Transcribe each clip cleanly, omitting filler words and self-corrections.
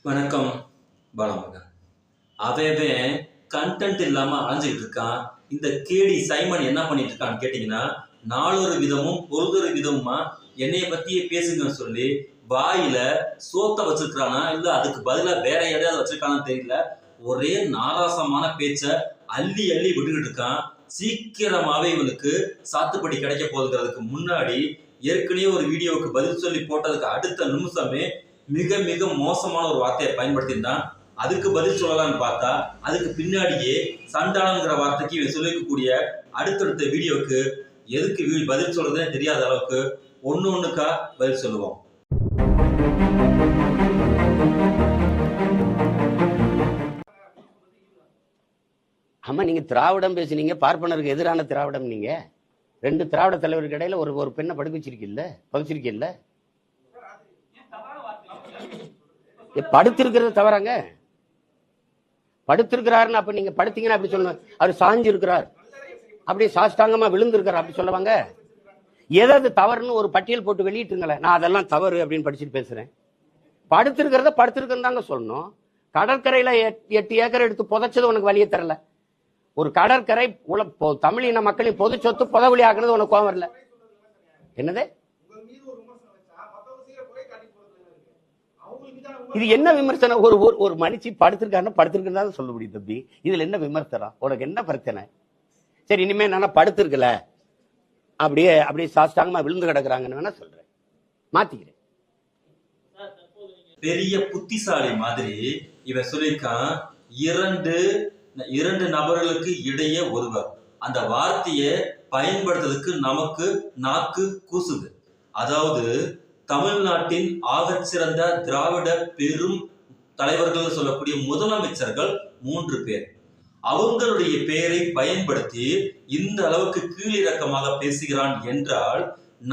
வணக்கம் பாலமுருகன். அவன் கண்டென்ட் இல்லாம அலைஞ்சிட்டு இருக்கான். இந்த கேடி சைமன் என்ன பண்ணிட்டு இருக்கான்னு கேட்டீங்கன்னா, நாளொரு விதமும் பொழுதொரு விதமுமா என்னைய பத்தியே பேசுங்கன்னு சொல்லி வாயில சோத்த வச்சிருக்கானா இல்ல அதுக்கு பதிலா வேற எதையாவது வச்சிருக்கானு தெரியல. ஒரே நாராசமான பேச்ச அள்ளி அள்ளி விட்டுக்கிட்டு இருக்கான். சீக்கிரமாவே இவனுக்கு சாத்துப்படி கிடைக்க போகுதுங்கிறதுக்கு முன்னாடி ஏற்கனவே ஒரு வீடியோவுக்கு பதில் சொல்லி போட்டதுக்கு அடுத்த நிமிஷமே மிக மிக மோசமான ஒரு வார்த்தையை பயன்படுத்தியிருந்தான். அதுக்கு பதில் சொல்லலாம்னு பார்த்தா அதுக்கு பின்னாடியே சண்டாளம்ங்கிற வார்த்தைக்கு இவன் சொல்லிக்கக்கூடிய அடுத்தடுத்த வீடியோவுக்கு எதுக்கு பதில் சொல்றதே தெரியாத அளவுக்கு ஒண்ணுக்கா பதில் சொல்லுவோம். ஆமா, நீங்க திராவிடம் பேசுனீங்க, பார்ப்பனருக்கு எதிரான திராவிடம். நீங்க ரெண்டு திராவிட தலைவருக்கு இடையில ஒரு பெண்ணை படுக்க வச்சிருக்கீல்ல, பதிச்சிருக்கீல்ல. படுத்திருக்கிறது தவறாங்க? படுத்திருக்கிறாருன்னு அப்ப நீங்க படுத்தீங்கன்னா அப்படி சொல்லணும். அவர் சாஞ்சு இருக்கிறார், அப்படி சாஷ்டாங்கமா விழுந்து இருக்கிறார் அப்படி சொல்லுவாங்க. ஏதாவது தவறுன்னு ஒரு பட்டியல் போட்டு வெளியிட்டுங்களேன். நான் அதெல்லாம் தவறு அப்படின்னு படிச்சுட்டு பேசுறேன். படுத்திருக்கிறத படுத்திருக்குன்னு தாங்க சொல்லணும். கடற்கரையில 8 ஏக்கர் எடுத்து புதைச்சது உனக்கு வழியே தரல. ஒரு கடற்கரை தமிழின மக்களின் பொது சொத்து புதவழி ஆக்குறது உனக்கு கோவம் வரல. என்னது இது? என்ன விமர்சனம்? ஒரு மனுஷி படுத்திருக்காருன்னா படுத்திருக்குன்னு சொல்ல முடியும் தம்பி. இதுல என்ன விமர்சனம்? உனக்கு என்ன பிரச்சனை? சரி, இனிமே நான் படுத்திருக்கல, அப்படியே சாஷ்டாங்கமா விழுந்து கிடக்குறாங்கன்னு வேணா சொல்றேன், மாத்திக்கிறேன். பெரிய புத்திசாலி மாதிரி இவன் சொல்லியிருக்கான், இரண்டு நபர்களுக்கு இடையே ஒருவர். அந்த வார்த்தையை பயன்படுத்துறதுக்கு நமக்கு நாக்கு கூசுது. அதாவது தமிழ்நாட்டின் ஆகச்சிறந்த திராவிட பெரும் தலைவர்கள் சொல்லக்கூடிய முதலமைச்சர்கள் 3 பேர். அவங்களுடைய பெயரை பயன்படுத்தி இந்த அளவுக்கு கீழிறக்கமாக பேசுகிறான் என்றால்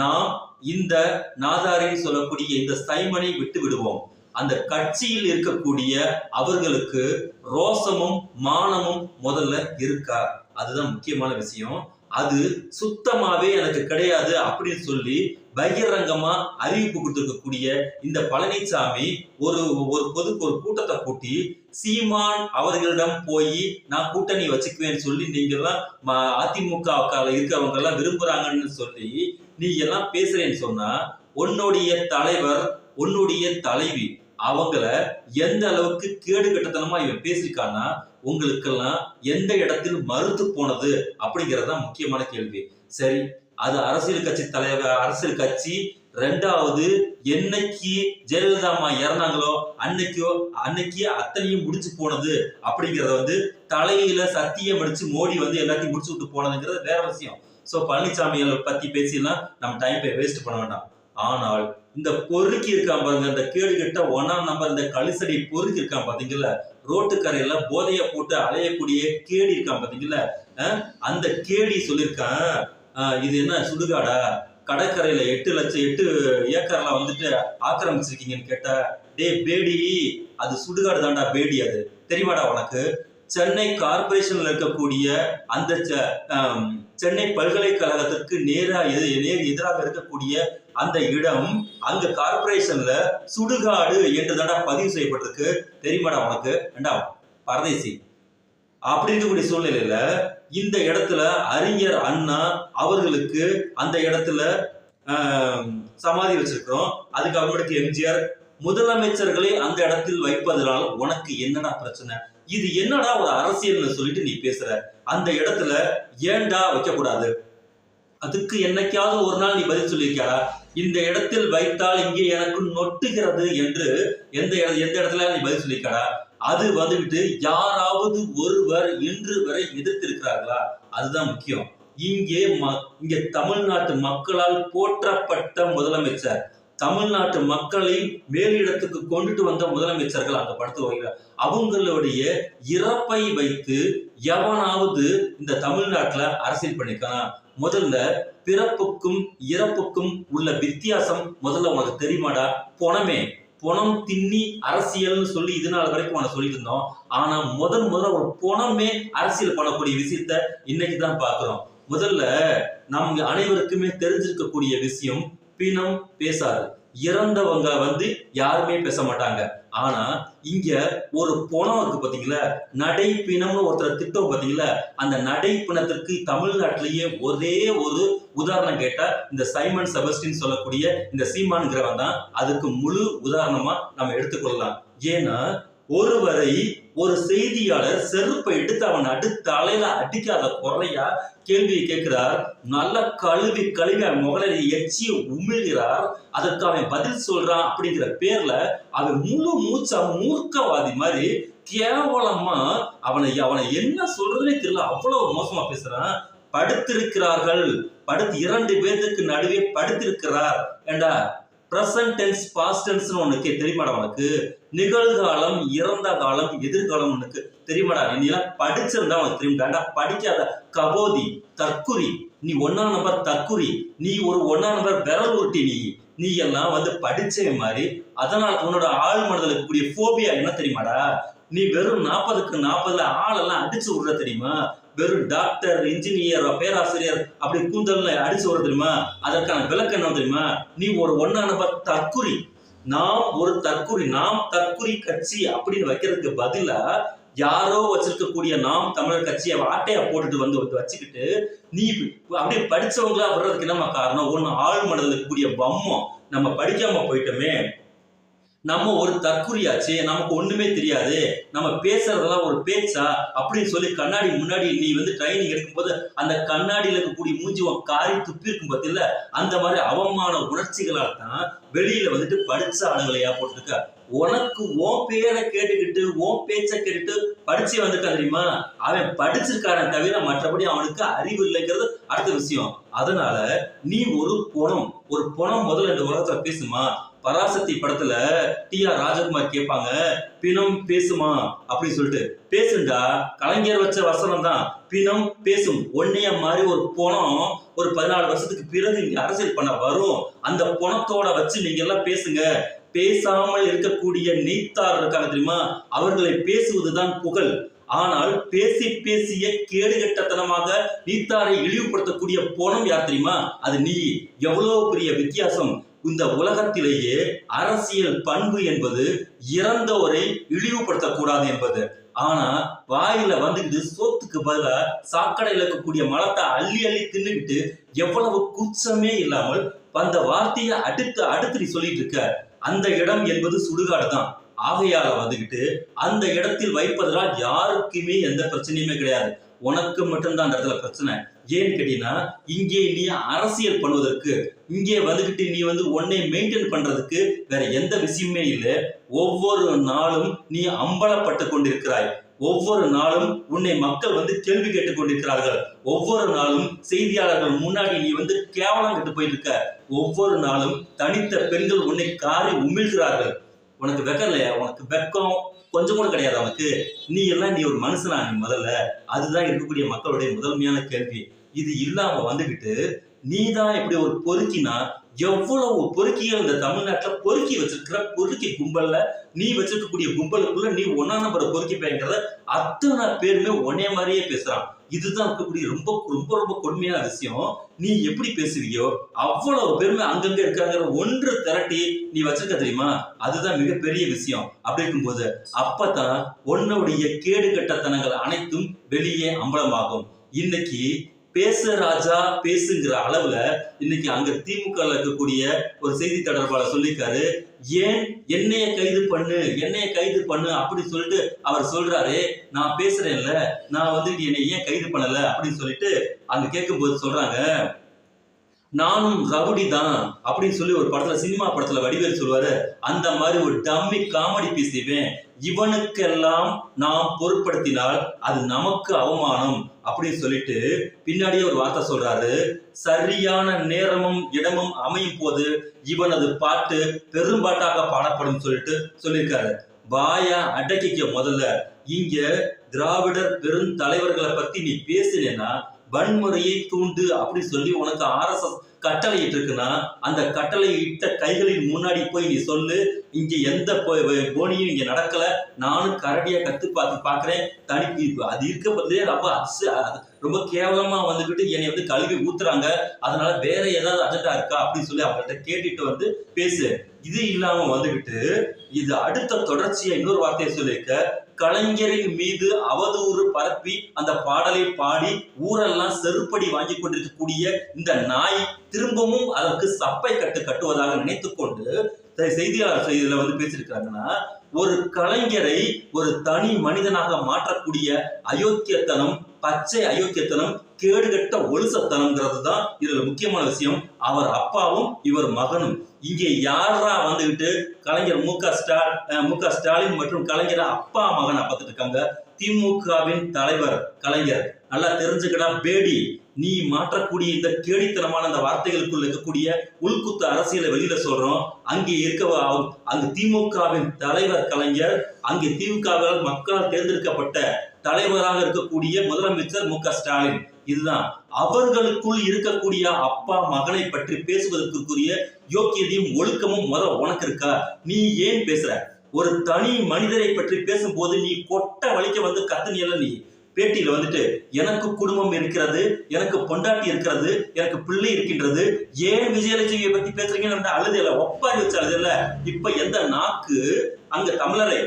நாம் இந்த நாதாரின் சொல்லக்கூடிய இந்த சைமனை விட்டு விடுவோம். அந்த கட்சியில் இருக்கக்கூடிய அவர்களுக்கு ரோசமும் மானமும் முதல்ல இருக்கா? அதுதான் முக்கியமான விஷயம். அது சுத்தமாவே எனக்கு கிடையாது அப்படின்னு சொல்லி பகிரங்கமா அறிவிப்பு கொடுத்திருக்கக்கூடிய இந்த பழனிசாமி ஒரு கூட்டத்தை கூட்டி சீமான் அவர்களிடம் போய் நான் கூட்டணி வச்சுக்குவேன்னு சொல்லி நீங்க எல்லாம் அதிமுக இருக்கிறவங்க எல்லாம் விரும்புறாங்கன்னு சொல்லி நீ எல்லாம் பேசுறேன்னு சொன்னா உன்னுடைய தலைவர் உன்னுடைய தலைவி அவங்கள எந்த அளவுக்கு கேடு கட்டத்தனமா இவன் பேசிருக்கான்னா உங்களுக்கெல்லாம் எந்த இடத்தில் மறுத்து போனது அப்படிங்கறதுதான் முக்கியமான கேள்வி. சரி, அது அரசியல் கட்சி தலைவர், அரசியல் கட்சி. 2வது, என்னைக்கு ஜெயலலிதா அம்மா இறந்தாங்களோ அன்னைக்கு அத்தனையும் முடிச்சு போனது அப்படிங்கறத தலையில சத்தியம் அடிச்சு மோடி எல்லாத்தையும் முடிச்சு விட்டு போனதுங்கிறது வேற விஷயம். சோ பழனிசாமி பத்தி பேசிலாம் நம்ம டைம் வேஸ்ட் பண்ண வேண்டாம். ஆனால் இந்த பொறுக்கி இருக்கான் பாருங்க, இந்த கேடு கட்ட 1ஆம் நம்பர் இந்த கழிசடி பொறுக்கி இருக்கான் பாத்தீங்கல்ல, ரோட்டுக்கரையில போதைய போட்டு அலையக்கூடிய கேடி இருக்கான் பாத்தீங்கல்ல, அந்த கேடி சொல்லியிருக்கான், இது என்ன சுடுகாடா? கடற்கரையில 8 ஏக்கர்ல ஆக்கிரமிச்சிருக்கீங்கன்னு கேட்டா, டே பேடி, அது சுடுகாடு தாண்டா பேடி. அது தெரியுமாடா உனக்கு? சென்னை கார்பரேஷன்ல இருக்கக்கூடிய அந்த சென்னை பல்கலைக்கழகத்திற்கு எதிராக இருக்கக்கூடிய அந்த இடம் அங்க கார்பரேஷன்ல சுடுகாடு என்று தாண்டா பதிவு செய்யப்பட்டிருக்கு. தெரியுமாடா உனக்கு? பரதேசி. அப்படி இருக்கக்கூடிய சூழ்நிலையில இந்த இடத்துல அறிஞர் அண்ணா அவர்களுக்கு அந்த இடத்துல சமாதி வச்சிருக்கிறோம். அதுக்கு அவங்களுக்கு எம்ஜிஆர் முதலமைச்சர்களை அந்த இடத்தில் வைப்பதனால் உனக்கு என்னடா பிரச்சனை? இது என்னடா ஒரு அரசியல்னு சொல்லிட்டு நீ பேசுற? அந்த இடத்துல ஏன்டா வைக்க கூடாது? அதுக்கு என்னைக்காவது ஒரு நாள் நீ பதில் சொல்லியிருக்கா? இந்த இடத்தில் வைத்தால் இங்கே எனக்கு நொட்டுகிறது என்று எந்த இடத்துல நீ பதில் சொல்லியிருக்கா? அது யாராவது ஒருவர் இன்று வரை எதிர்த்திருக்கிறார்களா? அதுதான் முக்கியம். இங்கே தமிழ்நாட்டு மக்களால் போற்றப்பட்ட முதலமைச்சர், தமிழ்நாட்டு மக்களை மேலிடத்துக்கு கொண்டுட்டு வந்த முதலமைச்சர்கள் அங்க படுத்து வருகிறார். அவங்களுடைய இறப்பை வைத்து எவனாவது இந்த தமிழ்நாட்டுல அரசியல் பண்ணிருக்கானா? முதல்ல பிறப்புக்கும் இறப்புக்கும் உள்ள வித்தியாசம் முதல்ல உனக்கு தெரியுமாடா? பொணம் திண்ணி அரசியல்னு சொல்லி இதனால வரைக்கும் உனக்கு சொல்லிட்டு இருந்தோம். ஆனா முதல்ல ஒரு பொணமே அரசியல் பண்ணக்கூடிய விஷயத்த இன்னைக்குதான் பாக்குறோம். முதல்ல நம்ம அனைவருக்குமே தெரிஞ்சிருக்கக்கூடிய விஷயம், பிணம் பேசாது. இறந்தவங்க யாருமே பேச மாட்டாங்க. ஆனா இங்க ஒரு பணம் இருக்கு பாத்தீங்களா, நடைப்பிணம்னு ஒருத்தர் திட்டம் பாத்தீங்களா, அந்த நடைப்பிணத்திற்கு தமிழ்நாட்டிலேயே ஒரே ஒரு உதாரணம் கேட்டா இந்த சைமன் செபஸ்டின் சொல்லக்கூடிய இந்த சீமான்கிறவன் தான் அதுக்கு முழு உதாரணமா நம்ம எடுத்துக்கொள்ளலாம். ஏன்னா ஒருவரை ஒரு செய்தியாளர் செருப்பை எடுத்து அவன் அடுத்த அலையில அடிக்காத குறையா கேள்வியை கேட்கிறார். நல்லா கழுவி அவன் முகலை எச்சி உமிழ்கிறார். அதற்கு அவன் பதில் சொல்றான் அப்படிங்கிற பேர்ல அவன் முழு மூச்சா மூர்க்கவாதி மாதிரி கேவலமா அவனை என்ன சொல்றதுனே தெரியல, அவ்வளவு மோசமா பேசுறான். படுத்திருக்கிறார்கள், இரண்டு பேருக்கு நடுவே படுத்திருக்கிறார். ஏண்டா பிரசன்ட் டென்ஸ் பாஸ்ட் டென்ஸ் உனக்கு தெரியுமாடா? உனக்கு நிகழ்காலம், இறந்த காலம், எதிர்காலம் உனக்கு தெரியுமாடா? நீ எல்லாம் படிச்சிருந்தா உனக்கு தெரியுமாடா? படிக்காத கபோதி, தற்குறி, நீ 1ஆம் நம்பர் தற்குறி, நீ ஒரு 1ஆம் நம்பர் விரல் உருட்டி, நீ எல்லாம் படிச்ச மாதிரி. அதனால உன்னோட ஆள் மனதில் இருக்கக்கூடிய போபியா என்ன தெரியுமாடா? நீ வெறும் 40க்கு 40 ஆளெல்லாம் அடிச்சு விடுற தெரியுமா? வெறும் டாக்டர், இன்ஜினியர், பேராசிரியர் அப்படி கூந்தல்ல அடிச்சு விடுற தெரியுமா? அதற்கான விளக்கம் என்ன தெரியுமா? நீ ஒரு 1ஆம் நம்பர் தற்குறி. நாம் ஒரு தற்குறி, நாம் தற்குறி கட்சி அப்படின்னு வைக்கிறதுக்கு பதிலா யாரோ வச்சிருக்கக்கூடிய நாம் தமிழர் கட்சியை ஆட்டையா போட்டுட்டு வச்சுக்கிட்டு நீ அப்படியே படிச்சவங்களா வர்றதுக்கு என்னமா காரணம்? ஒண்ணு ஆள் மனதில் இருக்கக்கூடிய பம்மம், நம்ம படிக்காம போயிட்டோமே, நம்ம ஒரு தற்குறியாச்சு, நமக்கு ஒண்ணுமே தெரியாது, நம்ம பேசுறதெல்லாம் ஒரு பேச்சா அப்படின்னு சொல்லி கண்ணாடி முன்னாடி நீ ட்ரைனிங் எடுக்கும்போது அந்த கண்ணாடியில இருக்கக்கூடிய மூஞ்சி காரி துப்பி இருக்கும் பார்த்தீங்களா, அந்த மாதிரி அவமான உணர்ச்சிகளால் தான் வெளியில படிச்ச ஆளுங்களையா போட்டுருக்க. உனக்கு உன் பேரை கேட்டுக்கிட்டு உன் பேச்சை கேட்டுட்டு படிச்சு வந்திருக்கா தெரியுமா? அவன் படிச்சிருக்கான தவிர மற்றபடி அவனுக்கு அறிவு இல்லைங்கிறது அடுத்த விஷயம். அதனால நீ ஒரு பணம் முதல்ல இந்த உலகத்துல பேசுமா? பராசக்தி படத்துல டி.ஆர். ராஜகுமார் கேட்பாங்க, பிணம் பேசுமா அப்படின்னு சொல்லிட்டு. பேசுண்டா, கலைஞர் வச்ச வசனம் தான், பிணம் பேசும். ஒன்னைய மாதிரி ஒரு பணம் ஒரு 14 வருஷத்துக்கு பிறகு இங்க அரசியல் பண்ண வரும். அந்த பணத்தோட வச்சு நீங்க எல்லாம் பேசுங்க. பேசாமல் இருக்கக்கூடிய நீத்தார் இருக்காங்க தெரியுமா, அவர்களை பேசுவதுதான் புகழ். ஆனால் பேசிய கேடுகட்டத்தனமாக நீத்தாரை இழிவுபடுத்தக்கூடிய போனம் யார் தெரியுமா? அது நீ. எவ்வளவு பெரிய வித்தியாசம்! இந்த உலகத்திலேயே அரசியல் பண்பு என்பது இறந்தவரை இழிவுபடுத்தக்கூடாது என்பது. ஆனா வாயில சோத்துக்கு பதிலா சாக்கடையில இருக்கக்கூடிய மலத்தை அள்ளி தின்னுக்கிட்டு எவ்வளவு கூச்சமே இல்லாமல் அந்த வார்த்தையை அடுத்து நீ சொல்லிட்டு இருக்க. அந்த இடம் என்பது சுடுகாடு தான். ஆகையால அந்த இடத்தில் வைப்பதனால் யாருக்குமே எந்த பிரச்சனையுமே கிடையாது. உனக்கு மட்டும்தான் அந்த இடத்துல பிரச்சனை. ஏன்னு கேட்டீங்கன்னா, இங்கே நீ அரசியல் பண்ணுவதற்கு, இங்கே நீ உன்னை மெயின்டைன் பண்றதுக்கு வேற எந்த விஷயமே இல்லை. ஒவ்வொரு நாளும் நீ அம்பலப்பட்டு கொண்டிருக்கிறாய். ஒவ்வொரு நாளும் உன்னை மக்கள் கேள்வி கேட்டுக் கொண்டிருக்கிறார்கள். ஒவ்வொரு நாளும் செய்தியாளர்கள் முன்னாடி நீ கேவலம் கட்டு போயிட்டு இருக்க. ஒவ்வொரு நாளும் தனித்த பெண்கள் உன்னை காரி உமிழ்கிறார்கள். உனக்கு வெக்கம் இல்லையா? உனக்கு வெக்கம் கொஞ்சம் கூட கிடையாது. அவனுக்கு நீ ஒரு மனுஷனா? நீ முதல்ல அதுதான் இருக்கக்கூடிய மக்களுடைய முதன்மையான கேள்வி. இது இல்லாம நீதான் இப்படி ஒரு பொறுக்கினா, எவ்வளவு பொறுக்கிகள் இந்த தமிழ்நாட்டுல பொறுக்கி வச்சிருக்கிற பொறுக்கி கும்பல்ல, நீ வச்சிருக்கக்கூடிய கும்பலுக்குள்ள நீ 1ஆம் நம்பரை பொறுக்கி பயங்கிறத அத்தனை பேருமே ஒன்னே மாதிரியே பேசுறான். இதுதான் இருக்கக்கூடிய ரொம்ப ரொம்ப ரொம்ப கொடுமையான விஷயம். நீ எப்படி பேசுவியோ அவ்வளவு பேருமே அங்கங்க இருக்காங்க ஒன்று திரட்டி நீ வச்சிருக்க தெரியுமா? அதுதான் மிகப்பெரிய விஷயம். அப்படி இருக்கும்போது அப்பதான் உன்னுடைய கேடுகட்டத்தனங்கள் அனைத்தும் வெளியே அம்பலமாகும். இன்னைக்கு பேச ராஜா பேசுங்கிற அளவுல இன்னைக்கு அங்க திமுக இருக்கக்கூடிய ஒரு செய்தி தொடர்பாளர் சொல்லிருக்காரு, ஏன் என்னைய கைது பண்ணு அப்படி சொல்லிட்டு அவர் சொல்றாரு. நான் பேசுறேன்ல, நான் என்னை ஏன் கைது பண்ணல அப்படின்னு சொல்லிட்டு அங்க கேட்கும்போது சொல்றாங்க, நானும் ரவுடி தான் அப்படின்னு சொல்லி ஒரு படத்துல, சினிமா படத்துல வடிவேல் சொல்லுவாரு, அந்த மாதிரி ஒரு டம்மி காமெடி பேசுவேன். இவனுக்கெல்லாம் நாம் பொருட்படுத்தினால் அது நமக்கு அவமானம் அப்படின்னு சொல்லிட்டு பின்னாடியே ஒரு வார்த்தை சொல்றாரு, சரியான நேரமும் இடமும் அமையும் போது இவனது பாட்டு பெரும்பாட்டாக பாடப்படும் சொல்லிட்டு சொல்லியிருக்காரு. வாயா அடக்கிக்க முதல்ல. இங்க திராவிடர் பெருந்தலைவர்களை பத்தி நீ பேசினேன்னா வன்முறையை தூண்டு அப்படி சொல்லி உனக்கு RSS கட்டளை இருக்குன்னா அந்த கட்டளை இட்ட கைகளின் முன்னாடி போய் நீ சொல்லு, இங்க எந்த போனியும் இங்க நடக்கல, நானும் கரடியா கத்து பாக்குறேன், தனி அது இருக்கப்பதே ரொம்ப கேவலமா வந்துகிட்டு என்னை வந்து கழுவி ஊத்துறாங்க, அதனால வேற ஏதாவது அஜெண்டா இருக்கா அப்படின்னு சொல்லி அவங்கள்ட்ட கேட்டுட்டு வந்து பேசு. இது இல்லாம வந்துகிட்டு இது அடுத்த தொடர்ச்சியா இன்னொரு வார்த்தையை சொல்லியிருக்க, கலைஞரின் மீது அவதூறு பரப்பி அந்த பாடலை பாடி ஊரெல்லாம் செருப்படி வாங்கி கொண்டிருக்கக்கூடிய இந்த நாய் திரும்பவும் அதற்கு சப்பை கட்டுவதாக நினைத்துக்கொண்டு செய்தியாளர் செய்தியில வந்து பேசியிருக்காங்கன்னா, ஒரு கலைஞரை ஒரு தனி மனிதனாக மாற்றக்கூடிய அயோக்கியத்தனம், பச்சை அயோக்கியத்தனம், கேடுகட்ட ஒழுசத்தனம்ங்கிறது தான் இதுல முக்கியமான விஷயம். அவர் அப்பாவும் இவர் மகனும். இங்கே யாரா வந்துகிட்டு கலைஞர் மு க ஸ்டாலின் மற்றும் கலைஞர் அப்பா மகனை பார்த்துட்டு இருக்காங்க. திமுகவின் தலைவர் கலைஞர். நல்லா தெரிஞ்சுக்கடா பேடி, நீ மாற்றக்கூடிய இந்த கேடித்தனமான அந்த வார்த்தைகளுக்குள் இருக்கக்கூடிய உள்குத்து அரசியலை வெளியில சொல்றோம். அங்கே அங்கு திமுகவின் தலைவர் கலைஞர், அங்கே திமுகவால் மக்களால் தேர்ந்தெடுக்கப்பட்ட தலைவராக இருக்கக்கூடிய முதலமைச்சர் மு க ஸ்டாலின். இதுதான் அவர்களுக்குள் இருக்கக்கூடிய அப்பா மகனை பற்றி பேசுவதற்குரிய யோக்கியதையும் ஒழுக்கமும் உனக்கு இருக்கா? நீ ஏன் பேசுற? ஒரு தனி மனிதரை பற்றி பேசும்போது நீ கொட்ட வலிக்க வந்து கத்துனியல. நீ பேட்டியில வந்துட்டு எனக்கு குடும்பம் இருக்கிறது, எனக்கு பொண்டாட்டி இருக்கிறது, எனக்கு பிள்ளை இருக்கின்றது, ஏன் விஜயலட்சுமியை பத்தி பேசுறீங்கன்னு அழுதல, ஒப்பாரி வச்சு அழுதல. இப்ப எந்த நாக்கு அங்க தமிழரை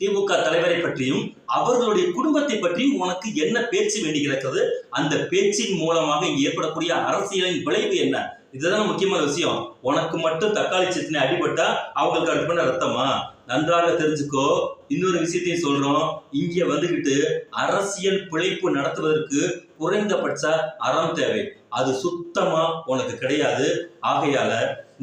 திமுக தலைவரை பற்றியும் அவர்களுடைய குடும்பத்தை பற்றியும் உனக்கு என்ன பேச்சு வேண்டி கிடக்கிறது? அந்த பேச்சின் மூலமாக இங்க ஏற்படக்கூடிய அரசியலின் விளைவு என்ன? இதுதான் முக்கியமான விஷயம். உனக்கு மட்டும் தக்காளி சட்னி அடிபட்டா அவங்களுக்கு அடிப்பட ரத்தமா? நன்றாக தெரிஞ்சுக்கோ. இன்னொரு விஷயத்தையும் சொல்றோம், இங்க வந்துகிட்டு அரசியல் பிழைப்பு நடத்துவதற்கு குறைந்தபட்ச அறம் தேவை. அது சுத்தமா உனக்கு கிடையாது. ஆகையால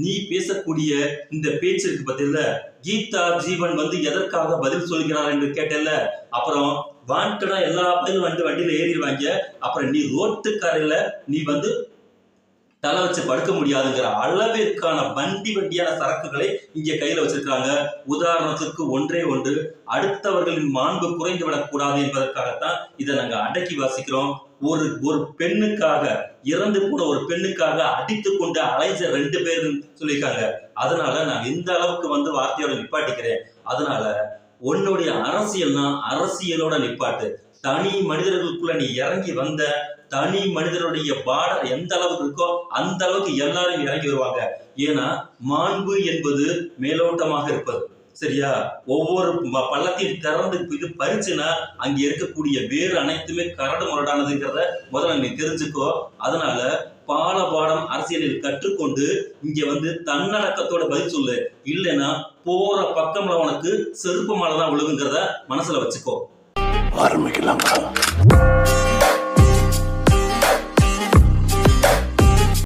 நீ பேசக்கூடிய இந்த பேச்சிற்கு பதில கீதா ஜீவன் வந்து எதற்காக பதில் சொல்கிறார் என்று கேட்டல. அப்புறம் வாண்டடா எல்லா பேரும் வந்து வண்டியில ஏறிடுவாங்க. அப்புறம் நீ ரோட்டுக்காரில நீ வந்து தலை வச்சு படுக்க முடியாதுங்கிற அளவிற்கான வண்டியான சரக்குகளை இங்க கையில வச்சிருக்காங்க. உதாரணத்துக்கு ஒன்றே ஒன்று, அடுத்தவர்களின் மாண்பு குறைந்து விடக்கூடாது என்பதற்காகத்தான் இதை நாங்க அடக்கி வாசிக்கிறோம். ஒரு பெண்ணுக்காக, இறந்து கூட ஒரு பெண்ணுக்காக அடித்து கொண்டு அலைஞ்ச 2 பேர் சொல்லியிருக்காங்க. அதனால நான் இந்த அளவுக்கு வந்து வார்த்தையோட நிப்பாட்டிக்கிறேன். அதனால உன்னுடைய அரசியல்னா அரசியலோட நிப்பாட்டு. தனி மனிதர்களுக்குள்ள நீ இறங்கி வந்த, தனி மனிதனுடைய பார்டர் எந்த அளவுக்கு இருக்கோ அந்த அளவுக்கு எல்லாரும் இறங்கி வருவாங்க. ஏன்னா மாண்பு என்பது மேலோட்டமாக இருப்பது, சரியா? ஒவ்வொரு பள்ளத்தையும் திறந்து இது பறிச்சுன்னா அங்க இருக்கக்கூடிய வேறு அனைத்துமே கரடு முரடானதுங்கிறத முதல்ல நீ தெரிஞ்சுக்கோ. அதனால பாடம் அரசியலில் கற்றுக்கொண்டு இங்க வந்து தன்னடக்கத்தோட பதில் சொல்லு. இல்லைன்னா போற பக்கம்ல உனக்கு செருப்பு மேலதான் விழுகுங்கிறத மனசுல வச்சுக்கோ. ஆரம்பிக்கலாம்.